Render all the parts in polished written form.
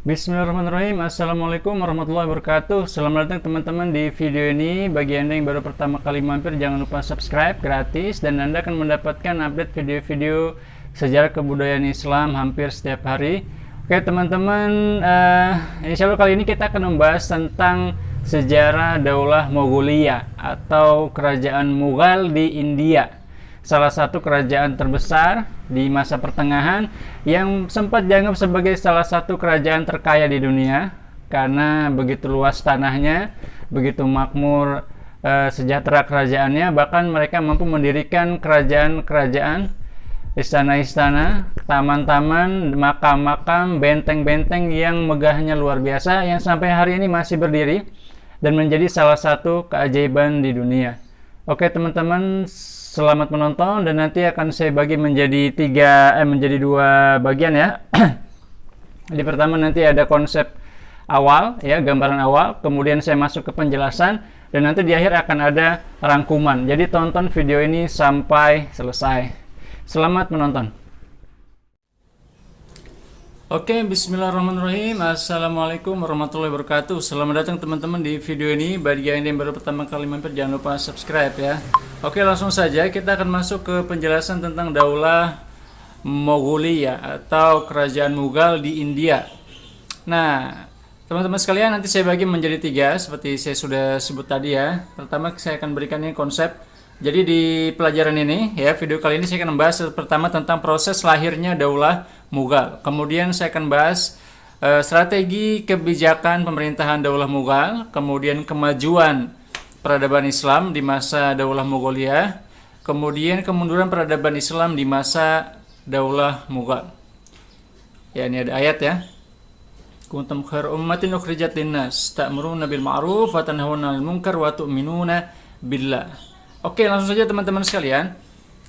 Bismillahirrahmanirrahim. Assalamualaikum warahmatullahi wabarakatuh. Selamat datang teman-teman di video ini. Bagi Anda yang baru pertama kali mampir, jangan lupa subscribe gratis, dan Anda akan mendapatkan update video-video sejarah kebudayaan Islam hampir setiap hari. Oke teman-teman, insya Allah kali ini kita akan membahas tentang sejarah Daulah Mongolia atau kerajaan Mughal di India, salah satu kerajaan terbesar di masa pertengahan yang sempat dianggap sebagai salah satu kerajaan terkaya di dunia karena begitu luas tanahnya, begitu makmur, sejahtera kerajaannya. Bahkan mereka mampu mendirikan kerajaan-kerajaan, istana-istana, taman-taman, makam-makam, benteng-benteng yang megahnya luar biasa, yang sampai hari ini masih berdiri dan menjadi salah satu keajaiban di dunia. Oke teman-teman, selamat menonton, dan nanti akan saya bagi menjadi menjadi dua bagian ya. Di pertama nanti ada konsep awal ya, gambaran awal, kemudian saya masuk ke penjelasan, dan nanti di akhir akan ada rangkuman. Jadi tonton video ini sampai selesai. Selamat menonton. Oke, bismillahirrahmanirrahim. Assalamualaikum warahmatullahi wabarakatuh. Selamat datang teman-teman di video ini. Bagi yang baru pertama kali mampir, jangan lupa subscribe ya. Oke, langsung saja kita akan masuk ke penjelasan tentang Daulah Mongolia atau kerajaan Mughal di India. Nah, teman-teman sekalian, nanti saya bagi menjadi tiga seperti saya sudah sebut tadi ya. Pertama saya akan berikan ini konsep. Jadi di pelajaran ini ya, video kali ini saya akan membahas pertama tentang proses lahirnya Daulah Mughal. Kemudian saya akan bahas strategi kebijakan pemerintahan Daulah Mughal, kemudian kemajuan peradaban Islam di masa Daulah Mongolia, kemudian kemunduran peradaban Islam di masa Daulah Mughal. Ya, ini ada ayat ya. Kuntum khair ummatin ukhrijat linnas ta'muruna bil ma'ruf wa tanhauna 'anil munkar wa tu'minuna billah. Oke, langsung saja teman-teman sekalian.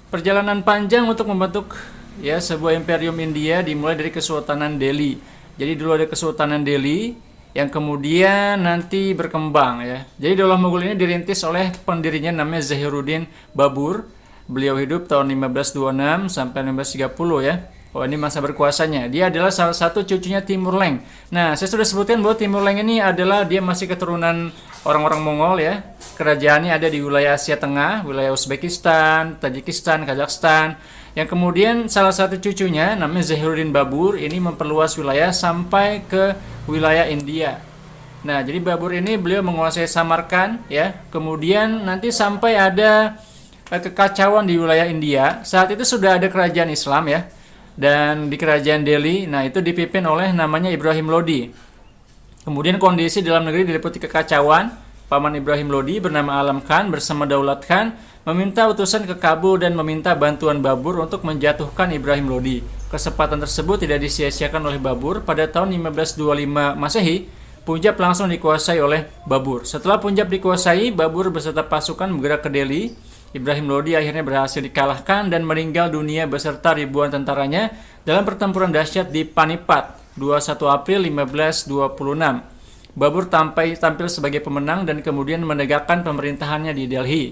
Perjalanan panjang untuk membentuk ya sebuah imperium India dimulai dari Kesultanan Delhi. Jadi dulu ada Kesultanan Delhi yang kemudian nanti berkembang ya. Jadi Daulah Mughal ini dirintis oleh pendirinya namanya Zahiruddin Babur. Beliau hidup tahun 1526 sampai 1530 ya. Oh, ini masa berkuasanya. Dia adalah salah satu cucunya Timur Leng. Nah, saya sudah sebutkan bahwa Timur Leng ini adalah dia masih keturunan orang-orang Mongol ya. Kerajaannya ada di wilayah Asia Tengah, wilayah Uzbekistan, Tajikistan, Kazakhstan. Yang kemudian salah satu cucunya namanya Zahiruddin Babur ini memperluas wilayah sampai ke wilayah India. Nah, jadi Babur ini beliau menguasai Samarkand ya. Kemudian nanti sampai ada kekacauan di wilayah India. Saat itu sudah ada kerajaan Islam ya. Dan di kerajaan Delhi, nah itu dipimpin oleh namanya Ibrahim Lodi. Kemudian kondisi dalam negeri diliputi kekacauan. Paman Ibrahim Lodi bernama Alam Khan bersama Daulat Khan meminta utusan ke Kabul dan meminta bantuan Babur untuk menjatuhkan Ibrahim Lodi. Kesempatan tersebut tidak disia-siakan oleh Babur. Pada tahun 1525 Masehi, Punjab langsung dikuasai oleh Babur. Setelah Punjab dikuasai, Babur beserta pasukan bergerak ke Delhi. Ibrahim Lodi akhirnya berhasil dikalahkan dan meninggal dunia beserta ribuan tentaranya dalam pertempuran dahsyat di Panipat 21 April 1526. Babur tampil sebagai pemenang dan kemudian menegakkan pemerintahannya di Delhi.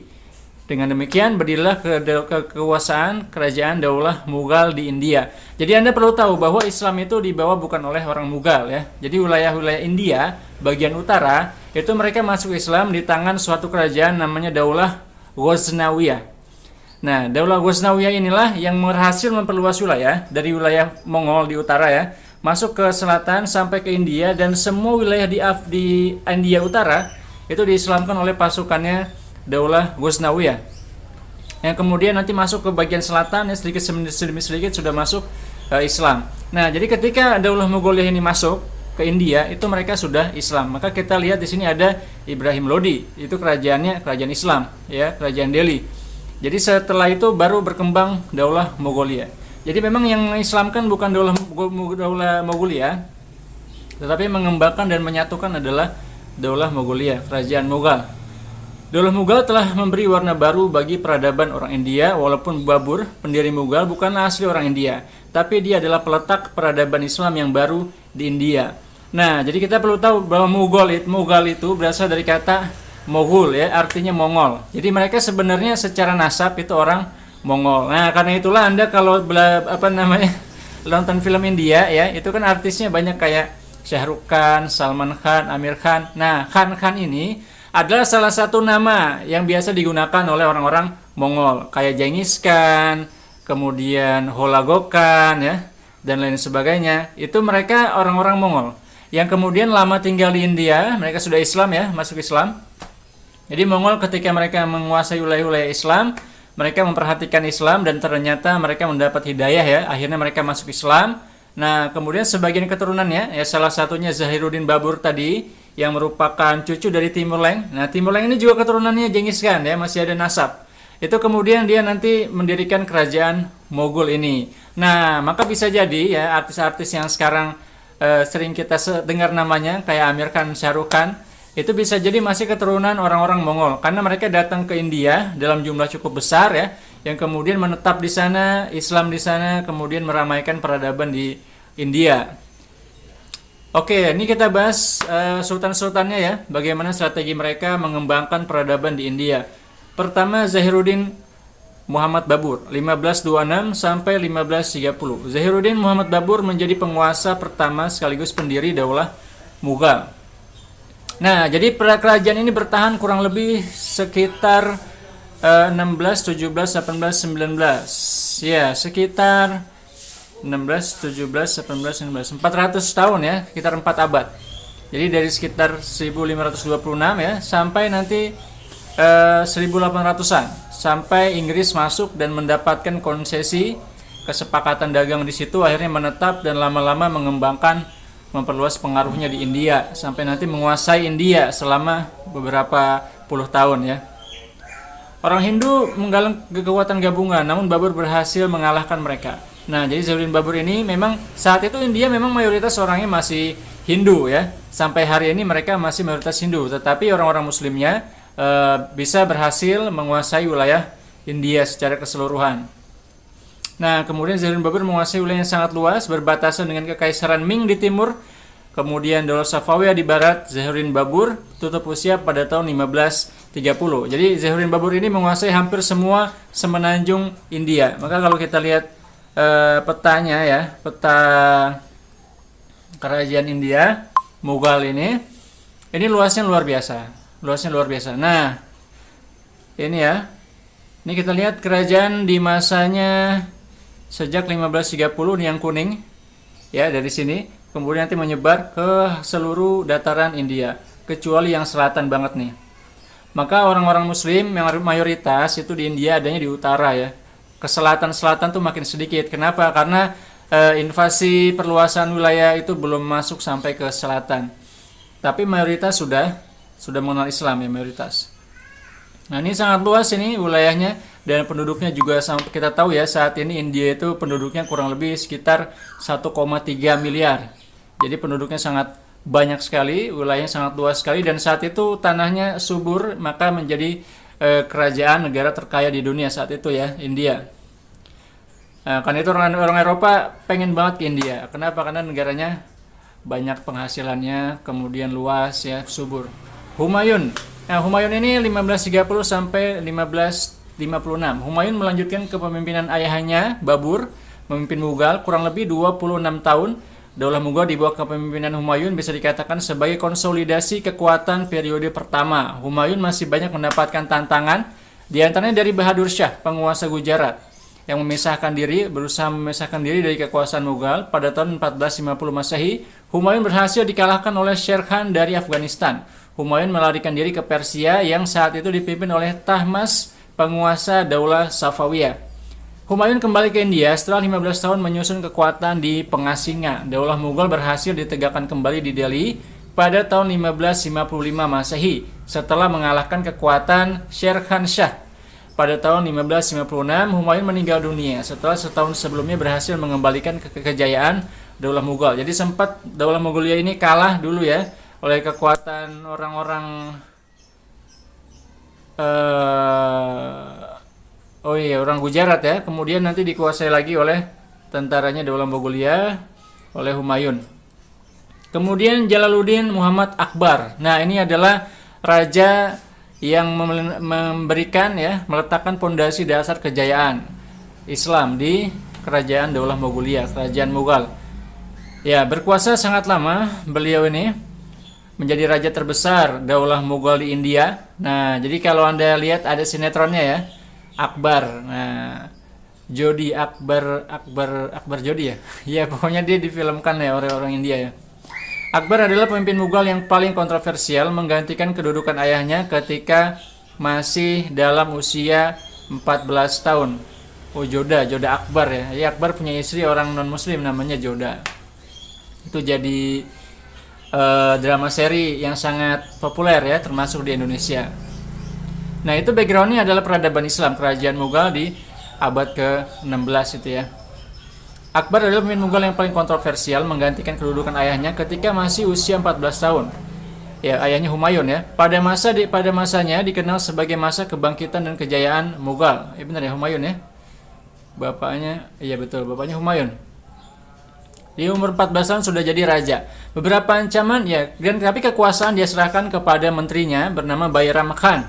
Dengan demikian berdirilah kekuasaan kerajaan Daulah Mughal di India. Jadi Anda perlu tahu bahwa Islam itu dibawa bukan oleh orang Mughal ya. Jadi wilayah-wilayah India bagian utara itu mereka masuk Islam di tangan suatu kerajaan namanya Daulah Ghaznawiyah. Nah, Daulah Ghaznawiyah inilah yang berhasil memperluas wilayah dari wilayah Mongol di utara ya, masuk ke selatan sampai ke India, dan semua wilayah di India utara itu diislamkan oleh pasukannya Daulah Ghaznawiyah. Yang kemudian nanti masuk ke bagian selatan ya, sedikit demi sedikit sudah masuk Islam. Nah, jadi ketika Daulah Mongolia ini masuk ke India, itu mereka sudah Islam. Maka kita lihat di sini ada Ibrahim Lodi, itu kerajaannya kerajaan Islam ya, kerajaan Delhi. Jadi setelah itu baru berkembang Daulah Mongolia. Jadi memang yang mengislamkan bukan Daulah Mongolia, tetapi mengembangkan dan menyatukan adalah Daulah Mongolia, kerajaan Mughal. Daulah Mughal telah memberi warna baru bagi peradaban orang India, walaupun Babur, pendiri Mughal, bukanlah asli orang India, tapi dia adalah peletak peradaban Islam yang baru di India. Nah, jadi kita perlu tahu bahwa Mughal itu berasal dari kata Moghul ya, artinya Mongol. Jadi mereka sebenarnya secara nasab itu orang Mongol. Nah, karena itulah Anda kalau nonton film India ya, itu kan artisnya banyak kayak Syahrukh Khan, Salman Khan, Amir Khan. Nah, Khan ini adalah salah satu nama yang biasa digunakan oleh orang-orang Mongol, kayak Genghis Khan, kemudian Hulagu Khan ya, dan lain sebagainya. Itu mereka orang-orang Mongol yang kemudian lama tinggal di India. Mereka sudah Islam ya, masuk Islam. Jadi Mongol ketika mereka menguasai wilayah-wilayah Islam, mereka memperhatikan Islam dan ternyata mereka mendapat hidayah ya. Akhirnya mereka masuk Islam. Nah, kemudian sebagian keturunannya ya, salah satunya Zahiruddin Babur tadi yang merupakan cucu dari Timur Leng. Nah, Timur Leng ini juga keturunannya Genghis Khan ya, masih ada nasab. Itu kemudian dia nanti mendirikan kerajaan Mogul ini. Nah, maka bisa jadi ya artis-artis yang sekarang sering kita dengar namanya kayak Amir Khan, Syahrukh Khan, itu bisa jadi masih keturunan orang-orang Mongol karena mereka datang ke India dalam jumlah cukup besar ya, yang kemudian menetap di sana, Islam di sana, kemudian meramaikan peradaban di India. Oke, ini kita bahas sultan-sultannya ya, bagaimana strategi mereka mengembangkan peradaban di India. Pertama, Zahiruddin Muhammad Babur 1526 sampai 1530. Zahiruddin Muhammad Babur menjadi penguasa pertama sekaligus pendiri Daulah Mughal. Nah, jadi kerajaan ini bertahan kurang lebih sekitar 16, 17, 18, 19. Ya, sekitar 16, 17, 18, 19. 400 tahun ya, sekitar 4 abad. Jadi dari sekitar 1526 ya sampai nanti 1800-an. Sampai Inggris masuk dan mendapatkan konsesi kesepakatan dagang di situ, akhirnya menetap dan lama-lama mengembangkan, memperluas pengaruhnya di India sampai nanti menguasai India selama beberapa puluh tahun ya. Orang Hindu menggalang kekuatan gabungan, namun Babur berhasil mengalahkan mereka. Nah, jadi Zahiruddin Babur ini memang saat itu India memang mayoritas orangnya masih Hindu ya. Sampai hari ini mereka masih mayoritas Hindu, tetapi orang-orang Muslimnya bisa berhasil menguasai wilayah India secara keseluruhan. Nah, kemudian Zahiruddin Babur menguasai wilayah yang sangat luas, berbatasan dengan Kekaisaran Ming di timur, kemudian Daulah Safawiyah di barat. Zahiruddin Babur tutup usia pada tahun 1530. Jadi Zahiruddin Babur ini menguasai hampir semua semenanjung India. Maka kalau kita lihat petanya ya, peta kerajaan India Mughal ini luasnya luar biasa. Nah, ini ya. Ini kita lihat kerajaan di masanya sejak 1530 ini yang kuning. Ya, dari sini kemudian nanti menyebar ke seluruh dataran India, kecuali yang selatan banget nih. Maka orang-orang muslim yang mayoritas itu di India adanya di utara ya. Ke selatan-selatan tuh makin sedikit. Kenapa? Karena invasi perluasan wilayah itu belum masuk sampai ke selatan. Tapi mayoritas sudah mengenal Islam ya, mayoritas. Nah, ini sangat luas ini wilayahnya dan penduduknya juga kita tahu ya, saat ini India itu penduduknya kurang lebih sekitar 1,3 miliar. Jadi penduduknya sangat banyak sekali, wilayahnya sangat luas sekali, dan saat itu tanahnya subur, maka menjadi kerajaan negara terkaya di dunia saat itu ya, India. Karena itu orang Eropa pengen banget ke India. Kenapa? Karena negaranya banyak penghasilannya, kemudian luas ya, subur. Humayun. Nah, Humayun ini 1530 sampai 1556. Humayun melanjutkan kepemimpinan ayahnya Babur, memimpin Mughal kurang lebih 26 tahun. Daulah Mughal di bawah kepemimpinan Humayun bisa dikatakan sebagai konsolidasi kekuatan periode pertama. Humayun masih banyak mendapatkan tantangan, di antaranya dari Bahadur Shah, penguasa Gujarat, yang berusaha memisahkan diri dari kekuasaan Mughal. Pada tahun 1450 Masehi, Humayun berhasil dikalahkan oleh Sher Khan dari Afghanistan. Humayun melarikan diri ke Persia yang saat itu dipimpin oleh Tahmas, penguasa Daulah Safawiyah. Humayun kembali ke India setelah 15 tahun menyusun kekuatan di pengasingan. Daulah Mughal berhasil ditegakkan kembali di Delhi pada tahun 1555 Masehi setelah mengalahkan kekuatan Sher Khan Shah. Pada tahun 1556, Humayun meninggal dunia setelah setahun sebelumnya berhasil mengembalikan kejayaan Daulah Mughal. Jadi sempat Daulah Mongolia ini kalah dulu ya oleh kekuatan orang-orang orang Gujarat ya. Kemudian nanti dikuasai lagi oleh tentaranya Daulah Mongolia oleh Humayun. Kemudian Jalaluddin Muhammad Akbar. Nah, ini adalah raja yang meletakkan pondasi dasar kejayaan Islam di kerajaan Daulah Mongolia, kerajaan Mughal. Ya, berkuasa sangat lama beliau ini, menjadi raja terbesar Daulah Mughal di India. Nah, jadi kalau Anda lihat ada sinetronnya ya, Akbar. Nah, Jodi Akbar Jodi ya. Ya, pokoknya dia difilmkan ya oleh orang India ya. Akbar adalah pemimpin Mughal yang paling kontroversial, menggantikan kedudukan ayahnya ketika masih dalam usia 14 tahun. Oh, Joda Akbar ya. Ya, Akbar punya istri orang non-muslim namanya Joda. Itu jadi drama seri yang sangat populer ya, termasuk di Indonesia. Nah, itu backgroundnya adalah peradaban Islam kerajaan Mughal di abad ke-16 itu ya. Akbar adalah pemimpin Mughal yang paling kontroversial, menggantikan kedudukan ayahnya ketika masih usia 14 tahun. Ya, ayahnya Humayun ya. Pada masanya dikenal sebagai masa kebangkitan dan kejayaan Mughal. Benar ya, Humayun ya. Bapaknya, iya betul, bapaknya Humayun. Di umur 14 tahun sudah jadi raja. Beberapa ancaman ya, dan tapi kekuasaan dia serahkan kepada menterinya bernama Bairam Khan.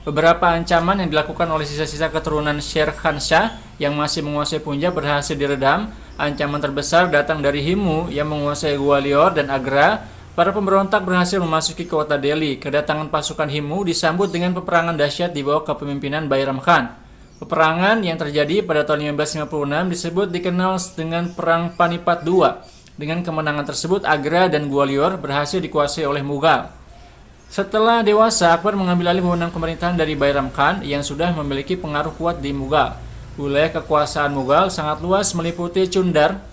Beberapa ancaman yang dilakukan oleh sisa-sisa keturunan Sher Khan Shah yang masih menguasai Punjab berhasil diredam. Ancaman terbesar datang dari Himu yang menguasai Gwalior dan Agra. Para pemberontak berhasil memasuki kota Delhi. Kedatangan pasukan Himu disambut dengan peperangan dahsyat di bawah kepemimpinan Bairam Khan. Peperangan yang terjadi pada tahun 1556 disebut dikenal dengan Perang Panipat II. Dengan kemenangan tersebut, Agra dan Gwalior berhasil dikuasai oleh Mughal. Setelah dewasa, Akbar mengambil alih wewenang pemerintahan dari Bairam Khan yang sudah memiliki pengaruh kuat di Mughal. Wilayah kekuasaan Mughal sangat luas meliputi Chundar,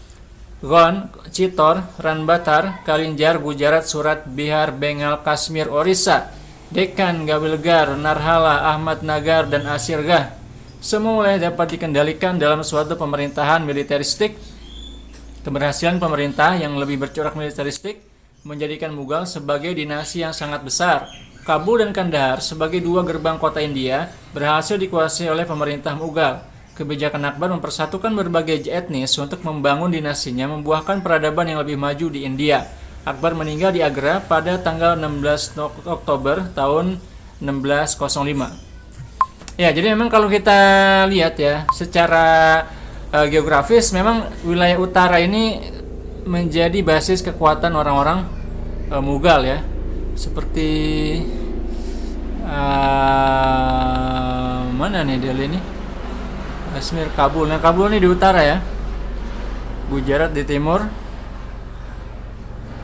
Gond, Chitor, Ranbatar, Kalinjar, Gujarat, Surat, Bihar, Bengal, Kashmir, Orissa, Deccan, Gavilgar, Narhala, Ahmadnagar, dan Asirgah. Semua wilayah dapat dikendalikan dalam suatu pemerintahan militeristik. Keberhasilan pemerintah yang lebih bercorak militeristik menjadikan Mughal sebagai dinasti yang sangat besar. Kabul dan Kandahar sebagai dua gerbang kota India berhasil dikuasai oleh pemerintah Mughal. Kebijakan Akbar mempersatukan berbagai etnis untuk membangun dinastinya membuahkan peradaban yang lebih maju di India. Akbar meninggal di Agra pada tanggal 16 Oktober tahun 1605. Ya, jadi memang kalau kita lihat ya, secara geografis memang wilayah utara ini menjadi basis kekuatan orang-orang Mughal ya, seperti mana nih Delhi ini, Kashmir, Kabul. Nah, Kabul ini di utara ya, Gujarat di timur,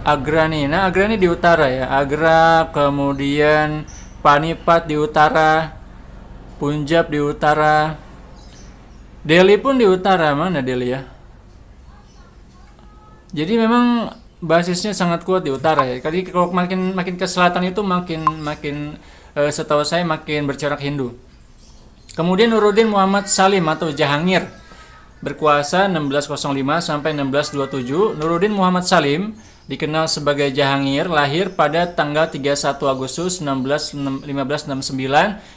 Agra nih. Nah, Agra ini di utara ya, Agra, kemudian Panipat di utara, Punjab di utara, Delhi pun di utara. Mana Delhi ya? Jadi memang basisnya sangat kuat di utara ya. Jadi kalau makin ke selatan itu makin setahu saya makin bercorak Hindu. Kemudian Nuruddin Muhammad Salim atau Jahangir berkuasa 1605 sampai 1627. Nuruddin Muhammad Salim dikenal sebagai Jahangir lahir pada tanggal 31 Agustus 1569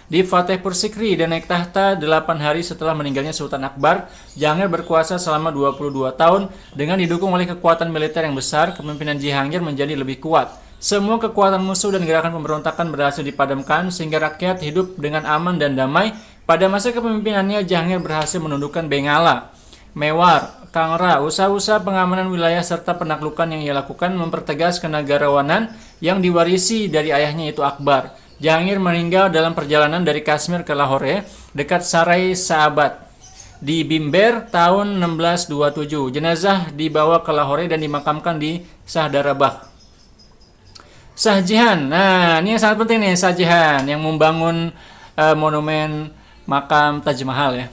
di Fatehpur Sikri dan naik tahta 8 hari setelah meninggalnya Sultan Akbar. Jahangir berkuasa selama 22 tahun dengan didukung oleh kekuatan militer yang besar. Kepemimpinan Jahangir menjadi lebih kuat. Semua kekuatan musuh dan gerakan pemberontakan berhasil dipadamkan sehingga rakyat hidup dengan aman dan damai. Pada masa kepemimpinannya, Jahangir berhasil menundukkan Bengala, Mewar, Kangra. Usaha-usaha pengamanan wilayah serta penaklukan yang ia lakukan mempertegas kenegarawanan yang diwarisi dari ayahnya yaitu Akbar. Jahangir meninggal dalam perjalanan dari Kashmir ke Lahore dekat Sarai Saabat di Bimber tahun 1627. Jenazah dibawa ke Lahore dan dimakamkan di Shahdarabagh. Shah Jahan. Nah, ini yang sangat penting nih, Shah Jahan yang membangun monumen makam Taj Mahal ya.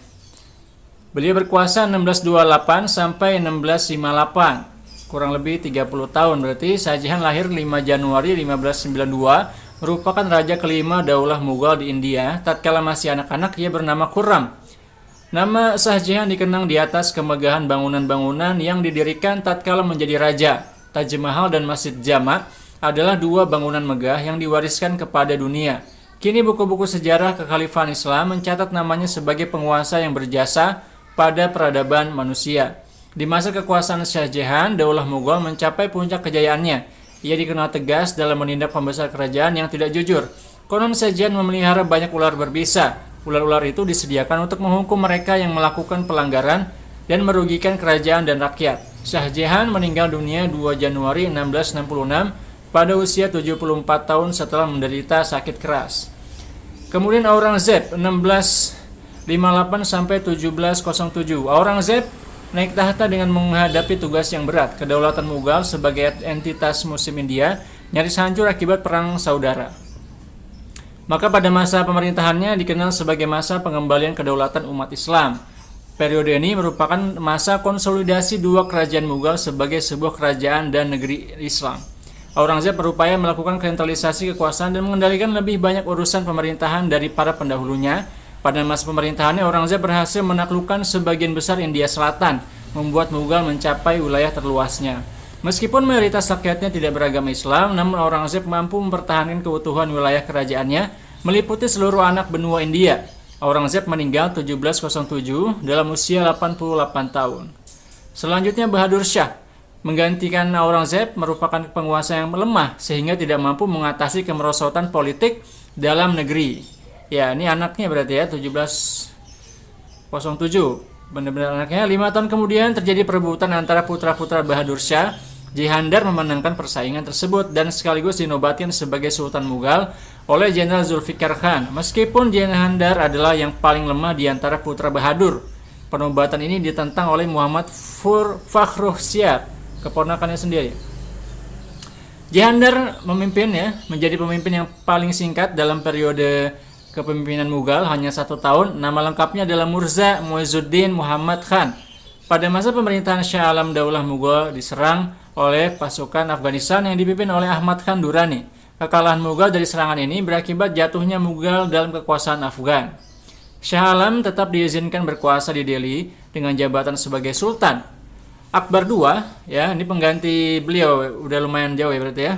Beliau berkuasa 1628 sampai 1658. Kurang lebih 30 tahun berarti. Shah Jahan lahir 5 Januari 1592, merupakan raja kelima Daulah Mughal di India. Tatkala masih anak-anak ia bernama Khurram. Nama Shah Jahan dikenang di atas kemegahan bangunan-bangunan yang didirikan tatkala menjadi raja. Taj Mahal dan Masjid Jama adalah dua bangunan megah yang diwariskan kepada dunia. Kini buku-buku sejarah kekhalifahan Islam mencatat namanya sebagai penguasa yang berjasa pada peradaban manusia. Di masa kekuasaan Shah Jahan, Daulah Mughal mencapai puncak kejayaannya. Ia dikenal tegas dalam menindak pembesar kerajaan yang tidak jujur. Konon Shah Jahan memelihara banyak ular berbisa. Ular-ular itu disediakan untuk menghukum mereka yang melakukan pelanggaran dan merugikan kerajaan dan rakyat. Shah Jahan meninggal dunia 2 Januari 1666 pada usia 74 tahun setelah menderita sakit keras. Kemudian Aurangzeb 1658 sampai 1707. Aurangzeb naik tahta dengan menghadapi tugas yang berat. Kedaulatan Mughal sebagai entitas Muslim India nyaris hancur akibat perang saudara. Maka pada masa pemerintahannya dikenal sebagai masa pengembalian kedaulatan umat Islam. Periode ini merupakan masa konsolidasi dua kerajaan Mughal sebagai sebuah kerajaan dan negeri Islam. Aurangzeb berupaya melakukan sentralisasi kekuasaan dan mengendalikan lebih banyak urusan pemerintahan dari para pendahulunya. Pada masa pemerintahannya, Aurangzeb berhasil menaklukkan sebagian besar India Selatan, membuat Mughal mencapai wilayah terluasnya. Meskipun mayoritas rakyatnya tidak beragama Islam, namun Aurangzeb mampu mempertahankan keutuhan wilayah kerajaannya, meliputi seluruh anak benua India. Aurangzeb meninggal 1707 dalam usia 88 tahun. Selanjutnya Bahadur Shah menggantikan Aurangzeb, merupakan penguasa yang lemah sehingga tidak mampu mengatasi kemerosotan politik dalam negeri. Ya, ini anaknya berarti ya, 1707. Benar-benar anaknya. 5 tahun kemudian terjadi perebutan antara putra-putra Bahadur Shah. Jihandar memenangkan persaingan tersebut dan sekaligus dinobatkan sebagai Sultan Mughal oleh Jenderal Zulfikar Khan. Meskipun Jihandar adalah yang paling lemah di antara putra Bahadur, penobatan ini ditentang oleh Muhammad Fakhrukhsyar, keponakannya sendiri. Jihandar menjadi pemimpin yang paling singkat dalam periode kepemimpinan Mughal, hanya 1 tahun. Nama lengkapnya adalah Mirza Muizzuddin Muhammad Khan. Pada masa pemerintahan Shah Alam Daulah Mughal diserang oleh pasukan Afghanistan yang dipimpin oleh Ahmad Khan Durrani. Kekalahan Mughal dari serangan ini berakibat jatuhnya Mughal dalam kekuasaan Afgan. Shah Alam tetap diizinkan berkuasa di Delhi dengan jabatan sebagai Sultan. Akbar II, ya, ini pengganti beliau, udah lumayan jauh ya berarti ya.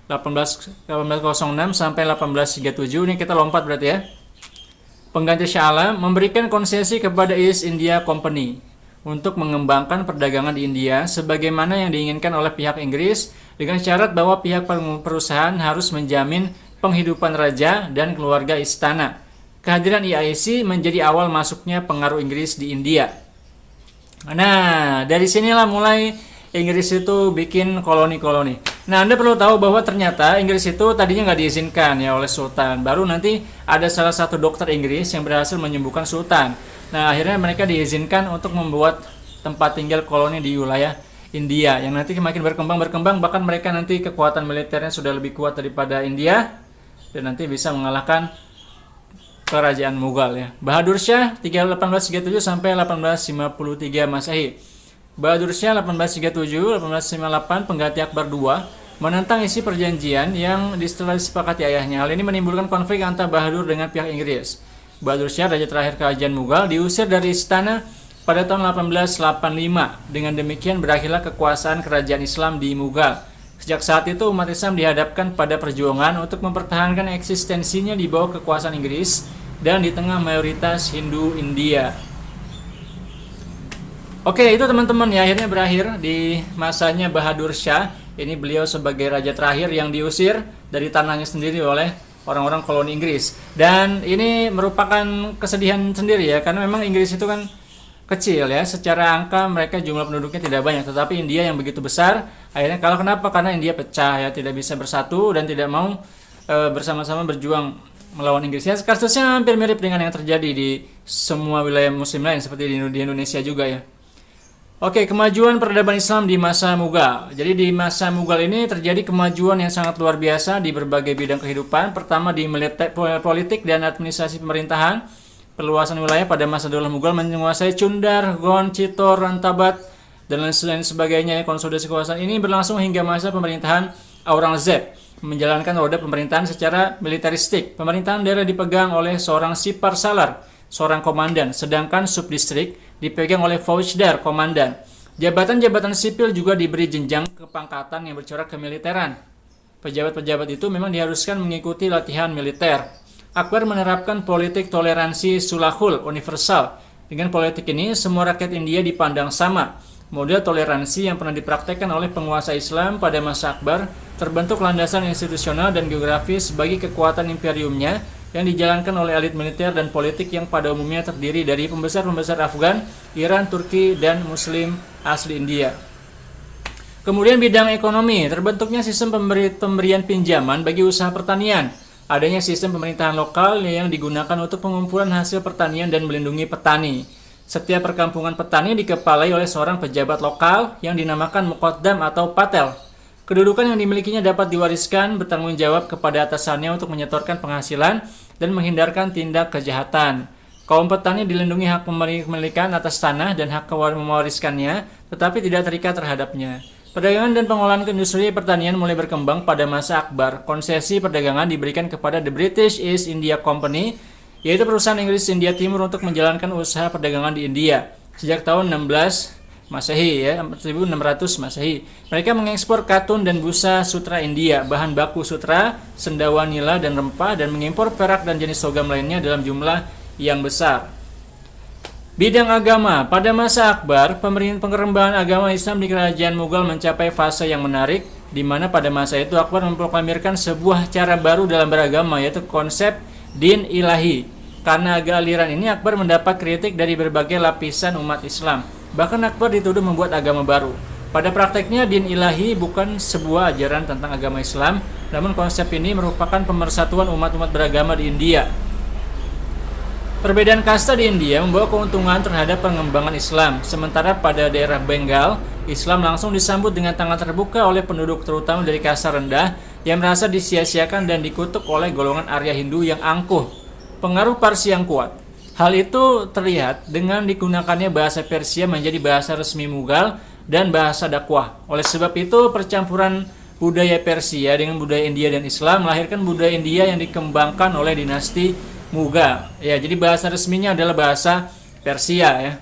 1806 sampai 1837, ini kita lompat berarti ya. Pengganti Shah Alam memberikan konsesi kepada East India Company untuk mengembangkan perdagangan di India sebagaimana yang diinginkan oleh pihak Inggris, dengan syarat bahwa pihak perusahaan harus menjamin penghidupan raja dan keluarga istana. Kehadiran EIC menjadi awal masuknya pengaruh Inggris di India. Nah, dari sinilah mulai Inggris itu bikin koloni-koloni. Nah, Anda perlu tahu bahwa ternyata Inggris itu tadinya nggak diizinkan ya oleh Sultan. Baru nanti ada salah satu dokter Inggris yang berhasil menyembuhkan Sultan. Nah, akhirnya mereka diizinkan untuk membuat tempat tinggal koloni di wilayah India yang nanti semakin berkembang, bahkan mereka nanti kekuatan militernya sudah lebih kuat daripada India dan nanti bisa mengalahkan kerajaan Mughal ya. Bahadur Shah 1837 sampai 1853 Masehi. Bahadur Shah 1837-1858 pengganti Akbar II menentang isi perjanjian yang disepakati ayahnya. Hal ini menimbulkan konflik antara Bahadur dengan pihak Inggris. Bahadur Shah, raja terakhir kerajaan Mughal, diusir dari istana pada tahun 1885. Dengan demikian berakhirlah kekuasaan kerajaan Islam di Mughal. Sejak saat itu umat Islam dihadapkan pada perjuangan untuk mempertahankan eksistensinya di bawah kekuasaan Inggris dan di tengah mayoritas Hindu India. Oke, itu teman-teman ya, akhirnya berakhir di masanya Bahadur Shah. Ini beliau sebagai raja terakhir yang diusir dari tanahnya sendiri oleh orang-orang koloni Inggris. Dan ini merupakan kesedihan sendiri ya, karena memang Inggris itu kan kecil ya, secara angka mereka jumlah penduduknya tidak banyak, tetapi India yang begitu besar akhirnya kalah. Kenapa? Karena India pecah ya, tidak bisa bersatu dan tidak mau bersama-sama berjuang melawan Inggris. Ya, kasusnya hampir mirip dengan yang terjadi di semua wilayah muslim lain seperti di Indonesia juga ya. Oke, kemajuan peradaban Islam di masa Mughal. Jadi di masa Mughal ini terjadi kemajuan yang sangat luar biasa di berbagai bidang kehidupan. Pertama di politik dan administrasi pemerintahan. Perluasan wilayah pada masa Daulah Mughal menguasai Chundar, Gond, Chittor, Rantabat, dan lain sebagainya. Konsolidasi kekuasaan ini berlangsung hingga masa pemerintahan Aurangzeb, menjalankan roda pemerintahan secara militeristik. Pemerintahan daerah dipegang oleh seorang Sipar Salar, seorang komandan, sedangkan subdistrik dipegang oleh Faujdar, komandan. Jabatan-jabatan sipil juga diberi jenjang kepangkatan yang bercorak kemiliteran. Pejabat-pejabat itu memang diharuskan mengikuti latihan militer. Akbar menerapkan politik toleransi sulahul universal. Dengan politik ini, semua rakyat India dipandang sama. Model toleransi yang pernah dipraktekkan oleh penguasa Islam pada masa Akbar terbentuk landasan institusional dan geografis bagi kekuatan imperiumnya yang dijalankan oleh elit militer dan politik yang pada umumnya terdiri dari pembesar-pembesar Afgan, Iran, Turki, dan Muslim asli India. Kemudian bidang ekonomi, terbentuknya sistem pemberian pinjaman bagi usaha pertanian. Adanya sistem pemerintahan lokal yang digunakan untuk pengumpulan hasil pertanian dan melindungi petani. Setiap perkampungan petani dikepalai oleh seorang pejabat lokal yang dinamakan muqaddam atau patel. Kedudukan yang dimilikinya dapat diwariskan, bertanggung jawab kepada atasannya untuk menyetorkan penghasilan dan menghindarkan tindak kejahatan. Kaum petani dilindungi hak kepemilikan atas tanah dan hak mewariskannya, tetapi tidak terikat terhadapnya. Perdagangan dan pengolahan industri pertanian mulai berkembang pada masa Akbar. Konsesi perdagangan diberikan kepada The British East India Company, yaitu perusahaan Inggris India Timur untuk menjalankan usaha perdagangan di India. Sejak tahun 16 Masehi ya, 1600 Masehi. Mereka mengekspor katun dan busa sutra India, bahan baku sutra, sendawa nila dan rempah, dan mengimpor perak dan jenis logam lainnya dalam jumlah yang besar. Bidang agama, pada masa Akbar, pengembangan agama Islam di kerajaan Mughal mencapai fase yang menarik, di mana pada masa itu Akbar memproklamirkan sebuah cara baru dalam beragama, yaitu konsep din ilahi. Karena aliran ini Akbar mendapat kritik dari berbagai lapisan umat Islam. Bahkan Akbar dituduh membuat agama baru. Pada prakteknya din ilahi bukan sebuah ajaran tentang agama Islam, namun konsep ini merupakan pemersatuan umat-umat beragama di India. Perbedaan kasta di India membawa keuntungan terhadap pengembangan Islam, sementara pada daerah Bengal, Islam langsung disambut dengan tangan terbuka oleh penduduk terutama dari kasta rendah yang merasa disia-siakan dan dikutuk oleh golongan Arya Hindu yang angkuh. Pengaruh Parsi yang kuat. Hal itu terlihat dengan digunakannya bahasa Persia menjadi bahasa resmi Mughal dan bahasa dakwah. Oleh sebab itu, percampuran budaya Persia dengan budaya India dan Islam melahirkan budaya India yang dikembangkan oleh dinasti Mughal. Ya, jadi bahasa resminya adalah bahasa Persia ya.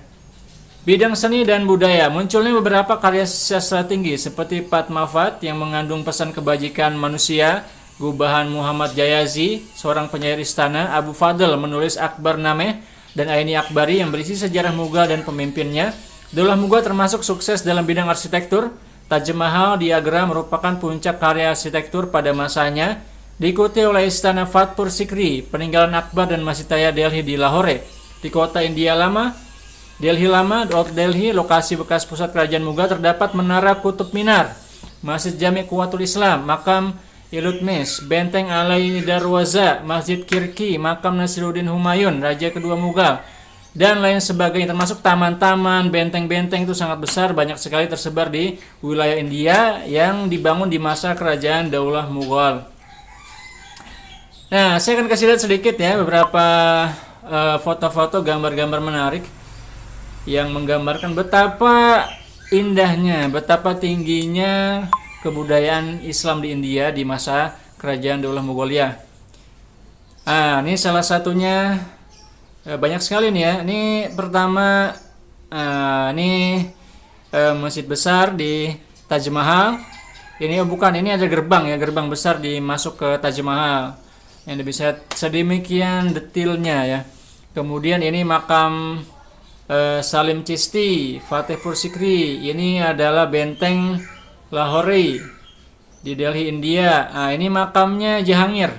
Bidang seni dan budaya, munculnya beberapa karya sastra tinggi seperti Padmavat yang mengandung pesan kebajikan manusia, gubahan Muhammad Jayazi, seorang penyair istana, Abu Fadl menulis Akbarnameh dan Aini Akbari yang berisi sejarah Mughal dan pemimpinnya. Daulah Mughal termasuk sukses dalam bidang arsitektur. Taj Mahal di Agra merupakan puncak karya arsitektur pada masanya, diikuti oleh Istana Fatpur Sikri, peninggalan Akbar, dan Masjid Raya Delhi di Lahore. Di kota India Lama, Delhi Lama, Old Delhi, lokasi bekas pusat kerajaan Mughal, terdapat Menara Kutub Minar, Masjid Jami' Quwwatul Islam, Makam Iltutmish, Benteng Alai Darwaza, Masjid Kirki, Makam Nasiruddin Humayun, Raja kedua Mughal, dan lain sebagainya, termasuk taman-taman, benteng-benteng itu sangat besar, banyak sekali tersebar di wilayah India yang dibangun di masa kerajaan Daulah Mughal. Nah, saya akan kasih lihat sedikit ya beberapa foto-foto, gambar-gambar menarik yang menggambarkan betapa indahnya, betapa tingginya kebudayaan Islam di India di masa kerajaan Daulah Mongolia. Nah, ini salah satunya, banyak sekali nih ya. Ini pertama, ini masjid besar di Taj Mahal. Ini bukan, ini ada gerbang ya, gerbang besar masuk ke Taj Mahal. Yang bisa sedemikian detailnya ya. Kemudian ini makam Salim Chisti, Fatehpur Sikri. Ini adalah benteng Lahore di Delhi, India. Nah, ini makamnya Jahangir.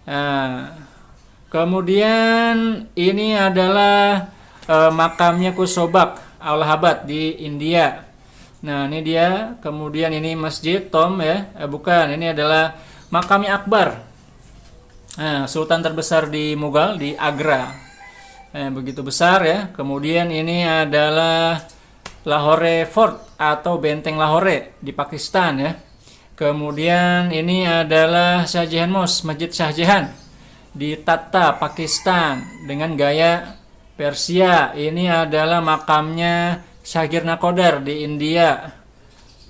Nah, kemudian ini adalah makamnya Kusobak, Allahabad di India. Nah, ini dia. Kemudian ini Masjid Tom ya. Bukan, ini adalah makamnya Akbar, sultan terbesar di Mughal di Agra, begitu besar ya. Kemudian ini adalah Lahore Fort atau benteng Lahore di Pakistan ya. Kemudian ini adalah Shah Jahan Mosque, Masjid Shah Jahan di Tata, Pakistan dengan gaya Persia. Ini adalah makamnya Shagir Nakodar di India.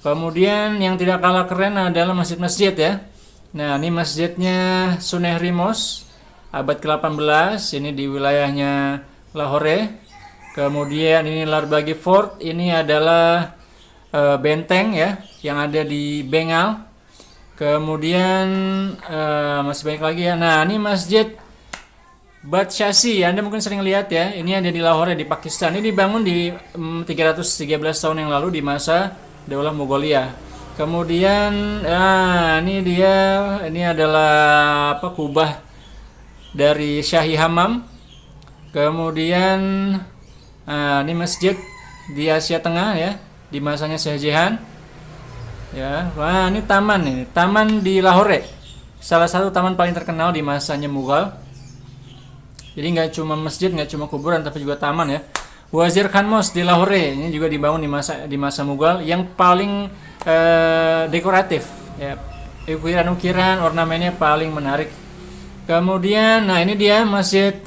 Kemudian yang tidak kalah keren adalah masjid-masjid ya. Nah, ini masjidnya Sunehri Mosque abad ke-18, ini di wilayahnya Lahore. Kemudian ini Larbagi Fort, ini adalah benteng ya yang ada di Bengal. Kemudian masih banyak lagi ya. Nah, ini Masjid Badshasi, Anda mungkin sering lihat ya. Ini ada di Lahore di Pakistan. Ini dibangun di 313 tahun yang lalu di masa Daulah Mongolia. Kemudian ini dia, ini adalah kubah dari Shahi Hammam. Kemudian ini masjid di Asia Tengah ya. di masanya Shah Jahan. Ya, wah ini taman nih, taman di Lahore. Salah satu taman paling terkenal di masanya Mughal. Jadi nggak cuma masjid, nggak cuma kuburan, tapi juga taman ya. Wazir Khan Mosque di Lahore ini juga dibangun di masa Mughal, yang paling dekoratif ya. Ukiran-ukiran ornamennya paling menarik. Kemudian, nah ini dia masjid,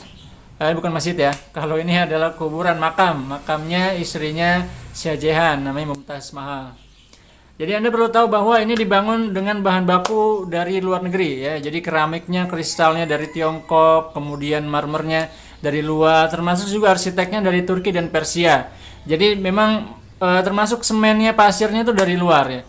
bukan masjid ya. Kalau ini adalah kuburan, makamnya istrinya Shah Jahan, namanya Mumtaz Mahal. Jadi Anda perlu tahu bahwa ini dibangun dengan bahan baku dari luar negeri ya. Jadi keramiknya, kristalnya dari Tiongkok, kemudian marmernya dari luar, termasuk juga arsiteknya dari Turki dan Persia. Jadi memang termasuk semennya, pasirnya itu dari luar ya.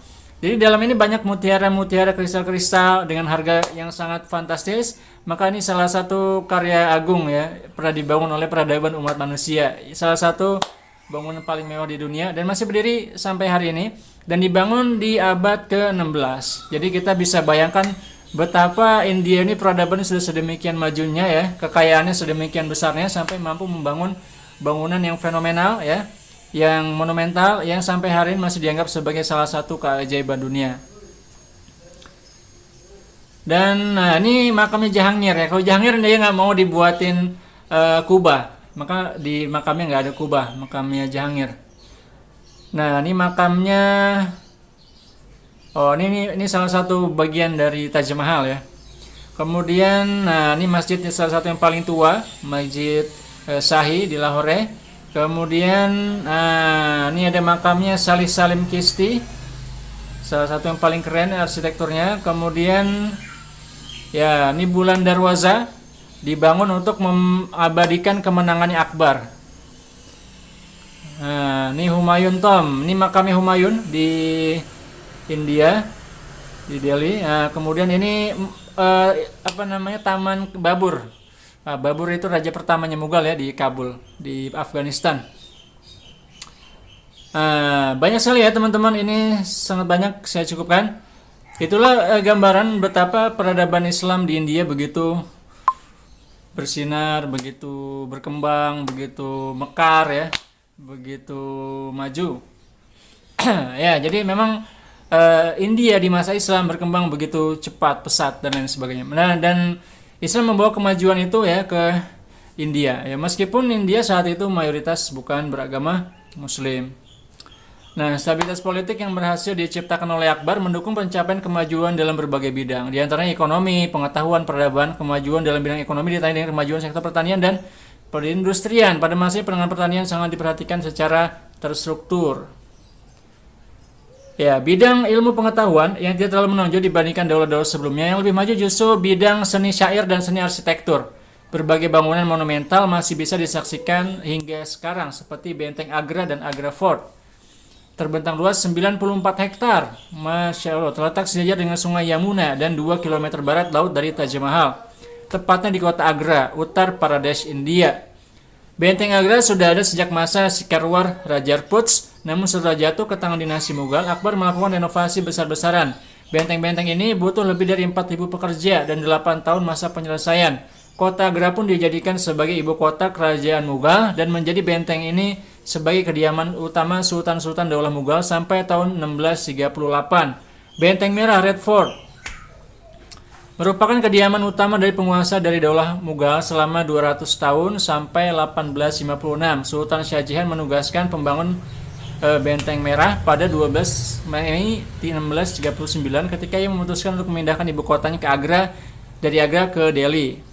Jadi dalam ini banyak mutiara-mutiara, kristal-kristal dengan harga yang sangat fantastis. Maka ini salah satu karya agung ya, pernah dibangun oleh peradaban umat manusia. Salah satu bangunan paling mewah di dunia dan masih berdiri sampai hari ini, dan dibangun di abad ke-16. Jadi kita bisa bayangkan betapa India ini peradaban sudah sedemikian majunya ya, kekayaannya sedemikian besarnya sampai mampu membangun bangunan yang fenomenal ya, yang monumental, yang sampai hari ini masih dianggap sebagai salah satu keajaiban dunia. Dan nah, ini makamnya Jahangir ya. Kalau Jahangir dia nggak mau dibuatin kubah, maka di makamnya nggak ada kubah, makamnya Jahangir. Nah ini makamnya, oh ini salah satu bagian dari Taj Mahal ya. Kemudian, nah ini masjidnya salah satu yang paling tua, Masjid Shahi di Lahore. Kemudian, nah ini ada makamnya Salih Salim Chisti, salah satu yang paling keren arsitekturnya. Kemudian, ya ini Bulan Darwaza, dibangun untuk mengabadikan kemenangannya Akbar. Nah, ini Humayun Tomb, ini makamnya Humayun di India, di Delhi. Nah, kemudian ini Taman Babur. Nah, Babur itu raja pertamanya Mughal ya, di Kabul, di Afghanistan. Banyak sekali ya teman-teman, ini sangat banyak, saya cukupkan. Itulah gambaran betapa peradaban Islam di India begitu bersinar, begitu berkembang, begitu mekar ya, begitu maju. Ya, jadi memang India di masa Islam berkembang begitu cepat, pesat dan lain sebagainya. Nah, dan Islam membawa kemajuan itu ya ke India ya, meskipun India saat itu mayoritas bukan beragama Muslim. Nah, stabilitas politik yang berhasil diciptakan oleh Akbar mendukung pencapaian kemajuan dalam berbagai bidang, di antaranya ekonomi, pengetahuan, peradaban. Kemajuan dalam bidang ekonomi ditandai dengan kemajuan sektor pertanian dan perindustrian. Pada masa pengembangan pertanian sangat diperhatikan secara terstruktur. Ya, bidang ilmu pengetahuan yang tidak terlalu menonjol dibandingkan daulah-daulah sebelumnya. Yang lebih maju justru bidang seni syair dan seni arsitektur. Berbagai bangunan monumental masih bisa disaksikan hingga sekarang, seperti Benteng Agra dan Agra Fort. Terbentang luas 94 hektar, Masya Allah, terletak sejajar dengan sungai Yamuna dan 2 km barat laut dari Taj Mahal, tepatnya di kota Agra, Uttar Pradesh, India. Benteng Agra sudah ada sejak masa Sikarwar Rajarputs, namun setelah jatuh ke tangan dinasti Mughal, Akbar melakukan renovasi besar-besaran. Benteng-benteng ini butuh lebih dari 4.000 pekerja dan 8 tahun masa penyelesaian. Kota Agra pun dijadikan sebagai ibu kota kerajaan Mughal dan menjadi benteng ini sebagai kediaman utama sultan-sultan daulah Mughal sampai tahun 1638. Benteng Merah Red Fort merupakan kediaman utama dari penguasa dari daulah Mughal selama 200 tahun sampai 1856. Sultan Shah Jahan menugaskan pembangun Benteng Merah pada 12 Mei 1639 ketika ia memutuskan untuk memindahkan ibu kotanya ke Agra, dari Agra ke Delhi.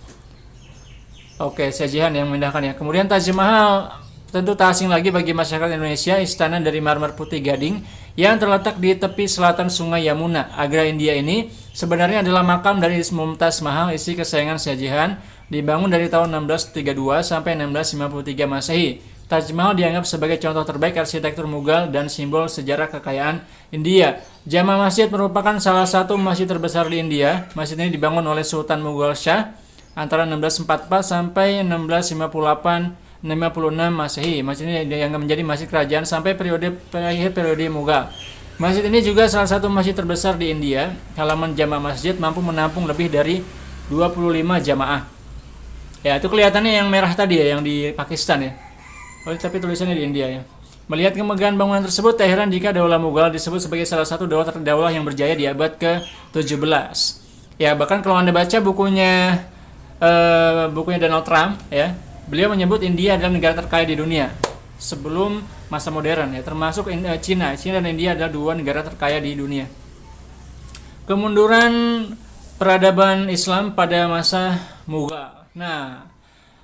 Oke, Shah Jahan yang memindahkannya. Kemudian Taj Mahal tentu tak asing lagi bagi masyarakat Indonesia, istana dari marmer putih gading yang terletak di tepi selatan sungai Yamuna, Agra, India ini sebenarnya adalah makam dari Mumtaz Mahal, istri kesayangan Shah Jahan, dibangun dari tahun 1632 sampai 1653 Masehi. Taj Mahal dianggap sebagai contoh terbaik arsitektur Mughal dan simbol sejarah kekayaan India. Jama Masjid merupakan salah satu masjid terbesar di India. Masjid ini dibangun oleh Sultan Mughal Shah antara 1644 sampai 1656 Masehi. Masjid ini yang menjadi masjid kerajaan sampai akhir periode Mughal. Masjid ini juga salah satu masjid terbesar di India. Halaman jamaah masjid mampu menampung lebih dari 25 jamaah. Ya, itu kelihatannya yang merah tadi ya, yang di Pakistan ya. Oh, tapi tulisannya di India ya. Melihat kemegahan bangunan tersebut, tak heran jika Daulah Mughal disebut sebagai salah satu daulah terdaulah yang berjaya di abad ke-17. Ya, bahkan kalau Anda baca bukunya Donald Trump, ya, beliau menyebut India adalah negara terkaya di dunia sebelum masa modern, ya, termasuk Cina. Cina dan India adalah dua negara terkaya di dunia. Kemunduran peradaban Islam pada masa Mughal. Nah,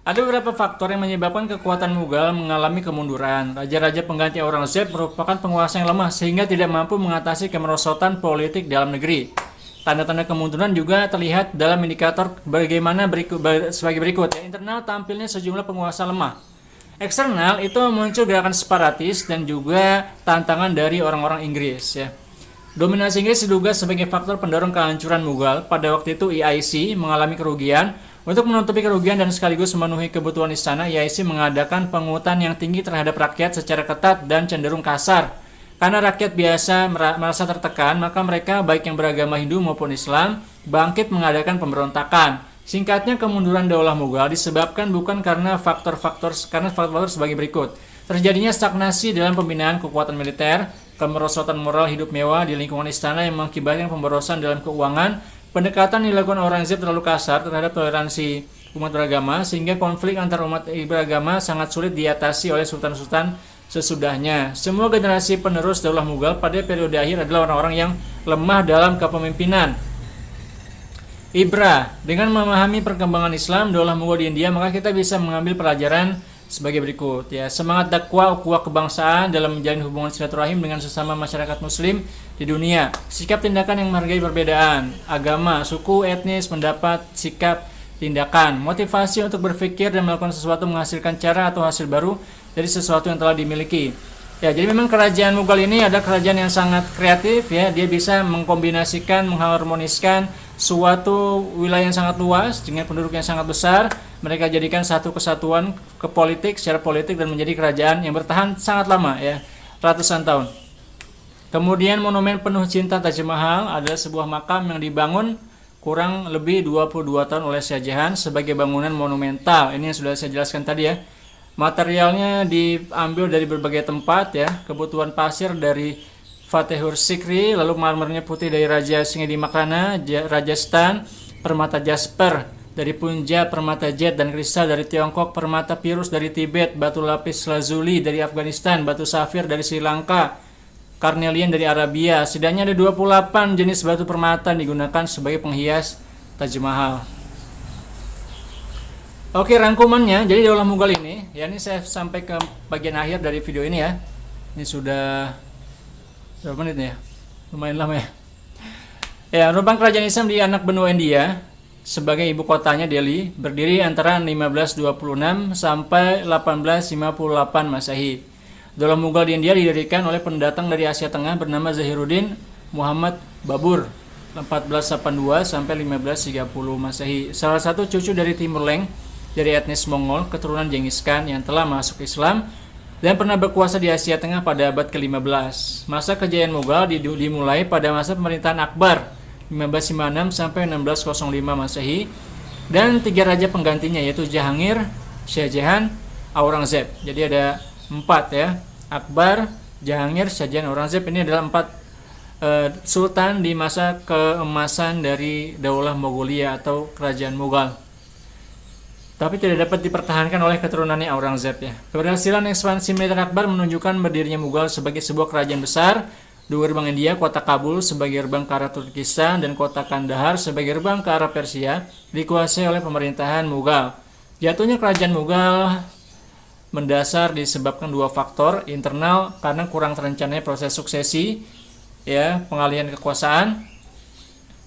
ada beberapa faktor yang menyebabkan kekuatan Mughal mengalami kemunduran. Raja-raja pengganti Aurangzeb merupakan penguasa yang lemah sehingga tidak mampu mengatasi kemerosotan politik dalam negeri. Tanda-tanda kemunduran juga terlihat dalam indikator sebagai berikut. Ya, internal tampilnya sejumlah penguasa lemah. Eksternal itu muncul gerakan separatis dan juga tantangan dari orang-orang Inggris. Ya. Dominasi Inggris diduga sebagai faktor pendorong kehancuran Mughal. Pada waktu itu EIC mengalami kerugian. Untuk menutupi kerugian dan sekaligus memenuhi kebutuhan istana, EIC mengadakan pungutan yang tinggi terhadap rakyat secara ketat dan cenderung kasar. Karena rakyat biasa merasa tertekan, maka mereka baik yang beragama Hindu maupun Islam bangkit mengadakan pemberontakan. Singkatnya, kemunduran Daulah Mughal disebabkan bukan karena faktor-faktor sebagai berikut. Terjadinya stagnasi dalam pembinaan kekuatan militer, kemerosotan moral hidup mewah di lingkungan istana yang mengakibatkan pemborosan dalam keuangan. Pendekatan dilakukan Aurangzeb terlalu kasar terhadap toleransi umat beragama sehingga konflik antar umat beragama sangat sulit diatasi oleh sultan-sultan sesudahnya. Semua generasi penerus Daulah Mughal pada periode akhir adalah orang-orang yang lemah dalam kepemimpinan. Ibrah, dengan memahami perkembangan Islam Daulah Mughal di India, maka kita bisa mengambil pelajaran sebagai berikut, ya. Semangat dakwah ukhuwah kebangsaan dalam menjalin hubungan silaturahim dengan sesama masyarakat muslim di dunia. Sikap tindakan yang menghargai perbedaan agama, suku, etnis, pendapat, sikap, tindakan. Motivasi untuk berpikir dan melakukan sesuatu menghasilkan cara atau hasil baru dari sesuatu yang telah dimiliki. Ya, jadi memang kerajaan Mughal ini ada kerajaan yang sangat kreatif, ya. Dia bisa mengkombinasikan, mengharmoniskan suatu wilayah yang sangat luas dengan penduduk yang sangat besar. Mereka jadikan satu kesatuan secara politik dan menjadi kerajaan yang bertahan sangat lama, ya, ratusan tahun. Kemudian monumen penuh cinta Taj Mahal adalah sebuah makam yang dibangun kurang lebih 22 tahun oleh Shah Jahan sebagai bangunan monumental. Ini yang sudah saya jelaskan tadi, ya. Materialnya diambil dari berbagai tempat, ya. Kebutuhan pasir dari Fatehur Sikri, lalu marmernya putih dari Raja Singedi Makrana, Rajasthan, permata jasper dari Punjab, permata jet dan kristal dari Tiongkok, permata pirus dari Tibet, batu lapis lazuli dari Afghanistan, batu safir dari Sri Lanka, karnelian dari Arabia. Setidaknya ada 28 jenis batu permata yang digunakan sebagai penghias Taj Mahal. Oke, rangkumannya. Jadi Daulah Mughal ini, ya, ini saya sampai ke bagian akhir dari video ini, ya. Ini sudah berapa menit ya? Lumayan lama, ya. Ya, merupakan kerajaan Islam di anak benua India sebagai ibu kotanya Delhi, berdiri antara 1526 sampai 1858 Masehi. Daulah Mughal di India didirikan oleh pendatang dari Asia Tengah bernama Zahiruddin Muhammad Babur 1482 sampai 1530 Masehi. Salah satu cucu dari Timur Leng dari etnis Mongol, keturunan Genghis Khan yang telah masuk Islam dan pernah berkuasa di Asia Tengah pada abad ke-15. Masa kejayaan Mughal dimulai pada masa pemerintahan Akbar 1556 sampai 1605 Masehi dan 3 raja penggantinya yaitu Jahangir, Shah Jahan, Aurangzeb. Jadi ada 4, ya. Akbar, Jahangir, Shah Jahan, Aurangzeb. Ini adalah 4 sultan di masa keemasan dari Daulah Mongolia atau kerajaan Mughal. Tapi tidak dapat dipertahankan oleh keturunannya Aurangzeb, ya. Keberhasilan ekspansi militer Akbar menunjukkan berdirinya Mughal sebagai sebuah kerajaan besar. 2 gerbang India, kota Kabul sebagai gerbang ke arah Turkistan dan kota Kandahar sebagai gerbang ke arah Persia dikuasai oleh pemerintahan Mughal. Jatuhnya kerajaan Mughal mendasar disebabkan 2 faktor internal karena kurang terencananya proses suksesi, ya, pengalihan kekuasaan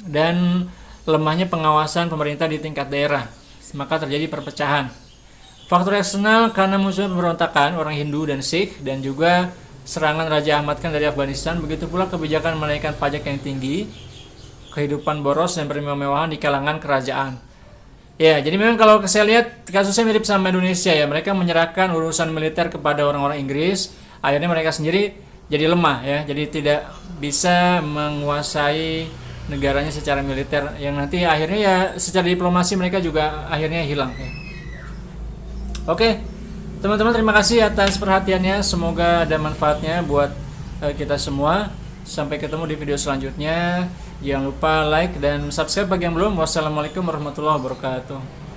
dan lemahnya pengawasan pemerintah di tingkat daerah. Maka terjadi perpecahan. Faktor eksternal karena musuhnya pemberontakan orang Hindu dan Sikh dan juga serangan Raja Ahmad Khan dari Afghanistan. Begitu pula kebijakan menaikkan pajak yang tinggi, kehidupan boros dan bermewah-mewahan di kalangan kerajaan. Ya, jadi memang kalau saya lihat kasusnya mirip sama Indonesia, ya. Mereka menyerahkan urusan militer kepada orang-orang Inggris, akhirnya mereka sendiri jadi lemah, ya. Jadi tidak bisa menguasai negaranya secara militer yang nanti akhirnya, ya, secara diplomasi mereka juga akhirnya hilang, ya. Oke. Teman-teman, terima kasih atas perhatiannya. Semoga ada manfaatnya buat kita semua. Sampai ketemu di video selanjutnya. Jangan lupa like dan subscribe bagi yang belum. Wassalamualaikum warahmatullahi wabarakatuh.